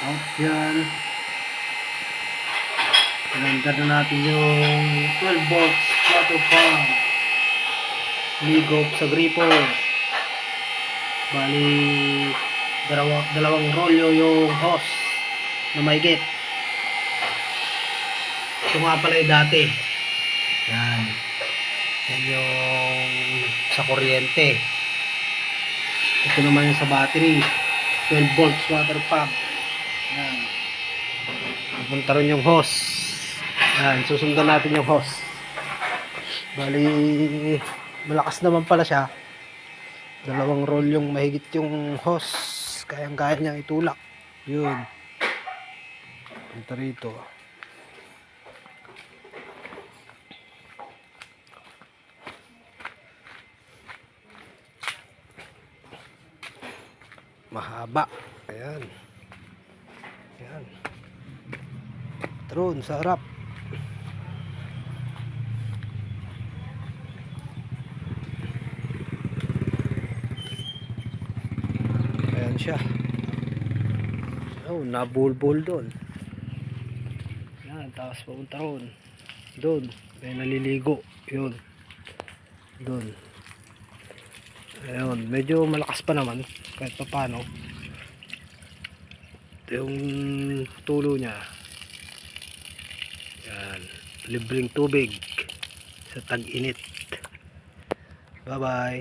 Out yan. Pinandar na natin yung 12 volts water pump. Ligop sa gripo. Bali, dalawang rolyo yung hose na mahigit. Ito nga pala yung dati. Yan. Yan yung sa kuryente. Ito naman yung sa battery. 12 volts water pump. Yan. Pupunta rin yung hose. Yan. Susundan natin yung hose. Bali, malakas naman pala siya. Dalawang roll yung mahigit yung hose. Kayang-kaya niyang itulak. Yun. Punta rito. Mahaba. Ayan. Ayan. Tron sa harap. Ayan siya. Oh, nabulbul doon. Ayan, tapos papunta ron. Doon, may naliligo. Yun. Doon. Ayun, medyo malakas pa naman kahit pa paano. Ito yung tulo niya. Yan, libreng tubig sa tag-init. Bye bye.